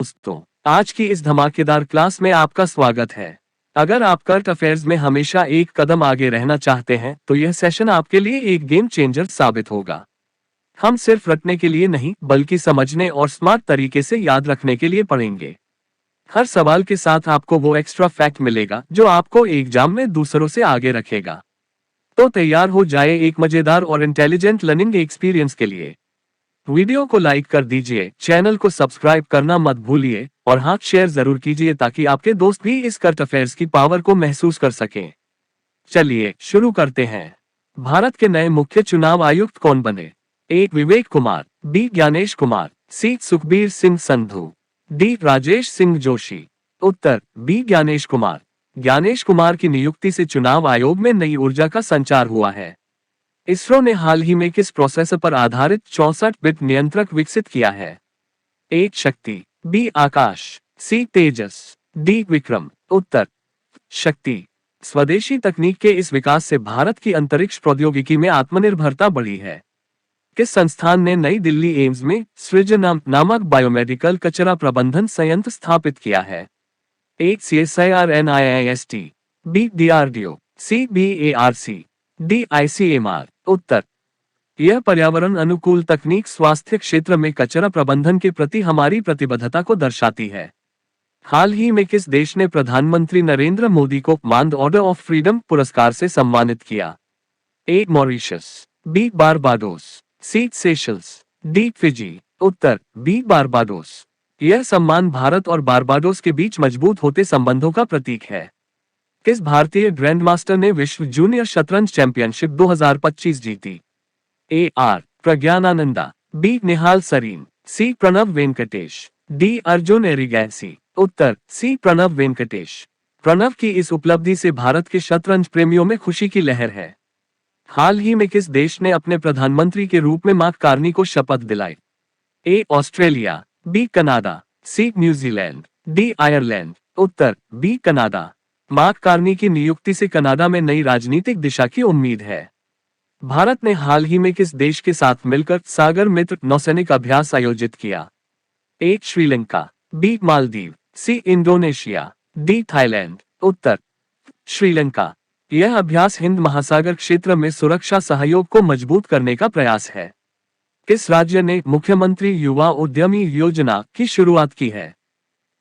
दोस्तों, आज की इस धमाकेदार क्लास में आपका स्वागत है। अगर आप करंट अफेयर्स में हमेशा एक कदम आगे रहना चाहते हैं तो यह सेशन आपके लिए एक गेम चेंजर साबित होगा। हम सिर्फ रटने के लिए नहीं बल्कि समझने और स्मार्ट तरीके से याद रखने के लिए पढ़ेंगे। हर सवाल के साथ आपको वो एक्स्ट्रा फैक्ट मिलेगा जो आपको एग्जाम में दूसरों से आगे रखेगा। तो तैयार हो जाए एक मजेदार और इंटेलिजेंट लर्निंग एक्सपीरियंस के लिए। वीडियो को लाइक कर दीजिए, चैनल को सब्सक्राइब करना मत भूलिए और हाँ, शेयर जरूर कीजिए ताकि आपके दोस्त भी इस करंट अफेयर्स की पावर को महसूस कर सकें। चलिए शुरू करते हैं। भारत के नए मुख्य चुनाव आयुक्त कौन बने? ए. विवेक कुमार, बी. ज्ञानेश कुमार, सी. सुखबीर सिंह संधू, डी. राजेश सिंह जोशी। उत्तर बी. ज्ञानेश कुमार। ज्ञानेश कुमार की नियुक्ति से चुनाव आयोग में नई ऊर्जा का संचार हुआ है। इसरो ने हाल ही में किस प्रोसेसर पर आधारित 64 बिट नियंत्रक विकसित किया है? ए. शक्ति, बी. आकाश, सी. तेजस, डी. विक्रम। उत्तर शक्ति। स्वदेशी तकनीक के इस विकास से भारत की अंतरिक्ष प्रौद्योगिकी में आत्मनिर्भरता बढ़ी है। किस संस्थान ने नई दिल्ली एम्स में सृजन नामक बायोमेडिकल कचरा प्रबंधन संयंत्र स्थापित किया है? A. CSIR-NIIST, B. DRDO, C. BARC, D. ICMR। उत्तर यह पर्यावरण अनुकूल तकनीक स्वास्थ्य क्षेत्र में कचरा प्रबंधन के प्रति हमारी प्रतिबद्धता को दर्शाती है। हाल ही में किस देश ने प्रधानमंत्री नरेंद्र मोदी को मानद ऑर्डर ऑफ फ्रीडम पुरस्कार से सम्मानित किया? A. Mauritius, B. Barbados, C. Seychelles, D. Fiji. उत्तर बी. बारबाडोस। यह सम्मान भारत और बारबाडोस के बीच मजबूत होते संबंधों का प्रतीक है। किस भारतीय ग्रैंडमास्टर ने विश्व जूनियर शतरंज चैंपियनशिप 2025 जीती? A. R. Praggnanandhaa, B. Nihal Sarin, C. Pranav Venkatesh, D. Arjun Erigaisi. उत्तर सी. प्रणव वेंकटेश। प्रणव की इस उपलब्धि से भारत के शतरंज प्रेमियों में खुशी की लहर है। हाल ही में किस देश ने अपने प्रधानमंत्री के रूप में मार्क कार्नी को शपथ दिलाई? A. Australia, B. Canada, C. New Zealand, D. Ireland. उत्तर बी. कनाडा। मार्क कार्नी की नियुक्ति से कनाडा में नई राजनीतिक दिशा की उम्मीद है। भारत ने हाल ही में किस देश के साथ मिलकर सागर मित्र नौसैनिक अभ्यास आयोजित किया? A. Sri Lanka, B. Maldives, C. Indonesia, D. Thailand. उत्तर श्रीलंका। यह अभ्यास हिंद महासागर क्षेत्र में सुरक्षा सहयोग को मजबूत करने का प्रयास है। किस राज्य ने मुख्यमंत्री युवा उद्यमी योजना की शुरुआत की है?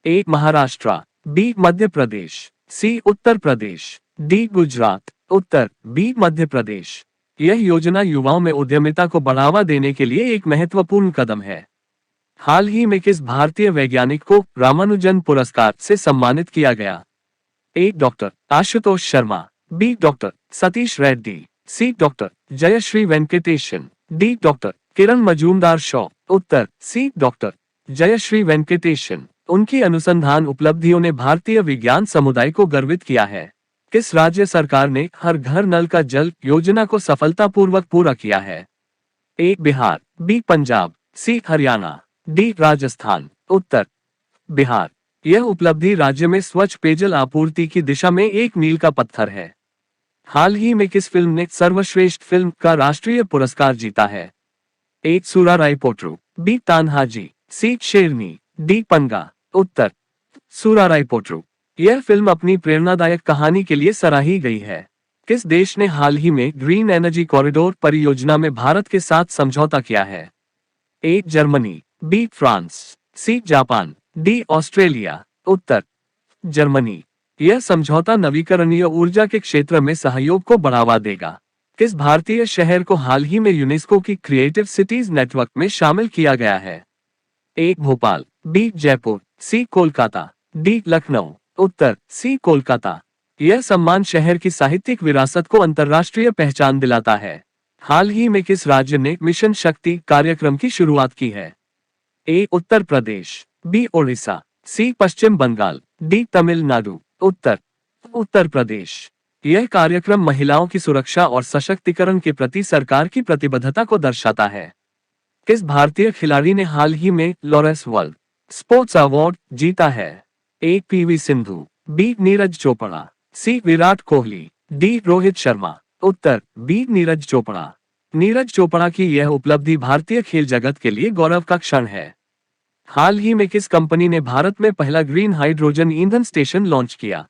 ए. महाराष्ट्र, बी. मध्य प्रदेश, सी. उत्तर प्रदेश, डी. गुजरात। उत्तर बी. मध्य प्रदेश। यह योजना युवाओं में उद्यमिता को बढ़ावा देने के लिए एक महत्वपूर्ण कदम है। हाल ही में किस भारतीय वैज्ञानिक को रामानुजन पुरस्कार से सम्मानित किया गया? A. Doctor Ashutosh Sharma, B. Doctor Satish Reddy, C. Doctor Jayashree Venkatesan, D. Doctor Kiran Mazumdar Shaw. उत्तर सी. डॉक्टर जयश्री वेंकटेशन। उनकी अनुसंधान उपलब्धियों ने भारतीय विज्ञान समुदाय को गर्वित किया है। किस राज्य सरकार ने हर घर नल का जल योजना को सफलतापूर्वक पूरा किया है? ए. बिहार, बी. पंजाब, सी. हरियाणा, डी. राजस्थान। उत्तर बिहार। यह उपलब्धि राज्य में स्वच्छ पेयजल आपूर्ति की दिशा में एक मील का पत्थर है। हाल ही में किस फिल्म ने सर्वश्रेष्ठ फिल्म का राष्ट्रीय पुरस्कार जीता है? ए. सुरारायपोट्रू, बी. तान्हाजी, सी. शेरनी, डी. पंगा। उत्तर सुरारायपोट्रू। यह फिल्म अपनी प्रेरणादायक कहानी के लिए सराही गई है। किस देश ने हाल ही में ग्रीन एनर्जी कॉरिडोर परियोजना में भारत के साथ समझौता किया है? A. Germany, B. France, C. Japan, D. Australia. उत्तर जर्मनी। यह समझौता नवीकरणीय ऊर्जा के क्षेत्र में सहयोग को बढ़ावा देगा। किस भारतीय शहर को हाल ही में यूनेस्को की क्रिएटिव सिटीज नेटवर्क में शामिल किया गया है? ए. भोपाल, बी. जयपुर, सी. कोलकाता, डी. लखनऊ। उत्तर सी. कोलकाता। यह सम्मान शहर की साहित्यिक विरासत को अंतर्राष्ट्रीय पहचान दिलाता है। हाल ही में किस राज्य ने मिशन शक्ति कार्यक्रम की शुरुआत की है? ए. उत्तर प्रदेश, बी. ओडिशा, सी. पश्चिम बंगाल, डी. तमिलनाडु। उत्तर उत्तर प्रदेश। यह कार्यक्रम महिलाओं की सुरक्षा और सशक्तिकरण के प्रति सरकार की प्रतिबद्धता को दर्शाता है। किस भारतीय खिलाड़ी ने हाल ही में लॉरेंस वर्ल्ड स्पोर्ट्स अवार्ड जीता है? A. PV Sindhu, B. Neeraj Chopra, C. Virat Kohli, D. Rohit Sharma. उत्तर बी. नीरज चोपड़ा। नीरज चोपड़ा की यह उपलब्धि भारतीय खेल जगत के लिए गौरव का क्षण है। हाल ही में किस कंपनी ने भारत में पहला ग्रीन हाइड्रोजन ईंधन स्टेशन लॉन्च किया?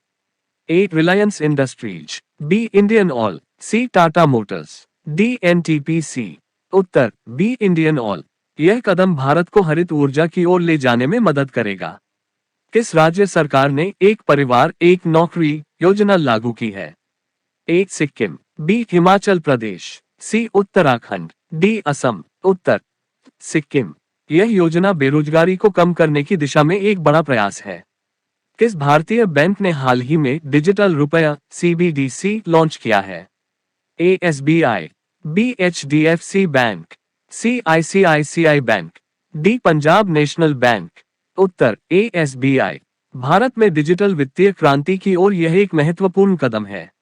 A. Reliance Industries, B. Indian Oil, C. Tata Motors, D. NTPC. उत्तर बी. Indian Oil. यह कदम भारत को हरित ऊर्जा की ओर ले जाने में मदद करेगा। किस राज्य सरकार ने एक परिवार एक नौकरी योजना लागू की है? ए. सिक्किम, बी. हिमाचल प्रदेश, सी. उत्तराखंड, डी. असम। उत्तर सिक्किम। यह योजना बेरोजगारी को कम करने की दिशा में एक बड़ा प्रयास है। किस भारतीय बैंक ने हाल ही में डिजिटल रुपया सीबीडीसी लॉन्च किया है? A. SBI, B. HDFC Bank, C. ICICI Bank, D. Punjab National Bank. उत्तर ए. एसबीआई। भारत में डिजिटल वित्तीय क्रांति की ओर यह एक महत्वपूर्ण कदम है।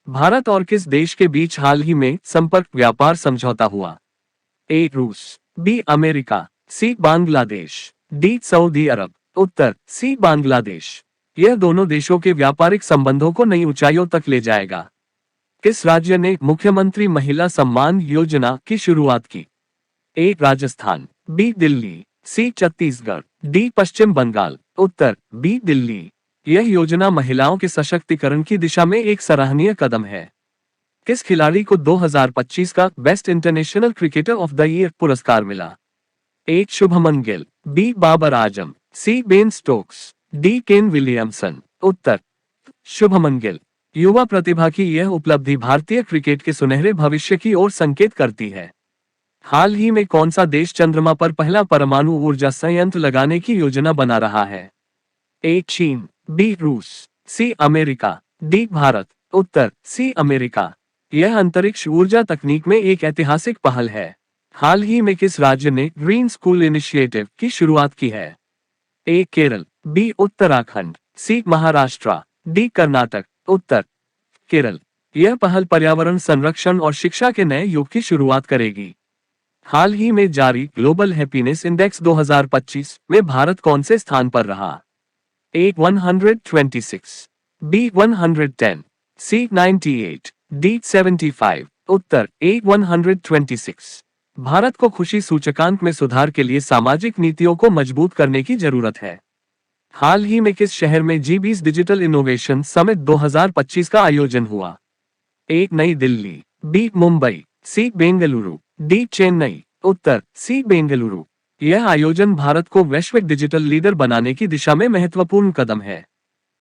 भारत और किस देश के बीच हाल ही में संपर्क व्यापार समझौता हुआ? ए. रूस, बी. अमेरिका, सी. बांग्लादेश, डी. सऊदी अरब। उत्तर सी. बांग्लादेश। यह दोनों देशों के व्यापारिक संबंधों को नई ऊंचाइयों तक ले जाएगा। किस राज्य ने मुख्यमंत्री महिला सम्मान योजना की शुरुआत की? ए. राजस्थान, बी. दिल्ली, सी. छत्तीसगढ़, डी. पश्चिम बंगाल। उत्तर बी. दिल्ली। यह योजना महिलाओं के सशक्तिकरण की दिशा में एक सराहनीय कदम है। किस खिलाड़ी को 2025 का best international cricketer of the year पुरस्कार मिला? A. Shubman Gill, B. Babar Azam, C. Ben Stokes, D. Kane Williamson. उत्तर शुभमन गिल। युवा प्रतिभा की यह उपलब्धि भारतीय क्रिकेट के सुनहरे भविष्य की ओर संकेत करती है। हाल ही में कौन सा देश चंद्रमा पर पहला परमाणु ऊर्जा संयंत्र लगाने की योजना बना रहा है? ए. चीन, बी. रूस, सी. America, D. भारत। उत्तर सी. अमेरिका। यह अंतरिक्ष ऊर्जा तकनीक में एक ऐतिहासिक पहल है। हाल ही में किस राज्य ने ग्रीन स्कूल इनिशिएटिव की शुरुआत की है? ए. केरल, बी. उत्तराखंड, सी. महाराष्ट्र, डी. कर्नाटक। उत्तर केरल। यह पहल पर्यावरण संरक्षण और शिक्षा के नए युग की शुरुआत करेगी। हाल ही में जारी ग्लोबल हैप्पीनेस इंडेक्स 2025 में भारत कौन से स्थान पर रहा? ए. 126, बी. 110, सी. 98, डी. 75। उत्तर ए. 126। भारत को खुशी सूचकांक में सुधार के लिए सामाजिक नीतियों को मजबूत करने की जरूरत है। हाल ही में किस शहर में G20 डिजिटल इनोवेशन समिट 2025 का आयोजन हुआ? ए. नई दिल्ली, बी. मुंबई, सी. बेंगलुरु, डी. चेन्नई। उत्तर सी. बेंगलुरु। यह आयोजन भारत को वैश्विक डिजिटल लीडर बनाने की दिशा में महत्वपूर्ण कदम है।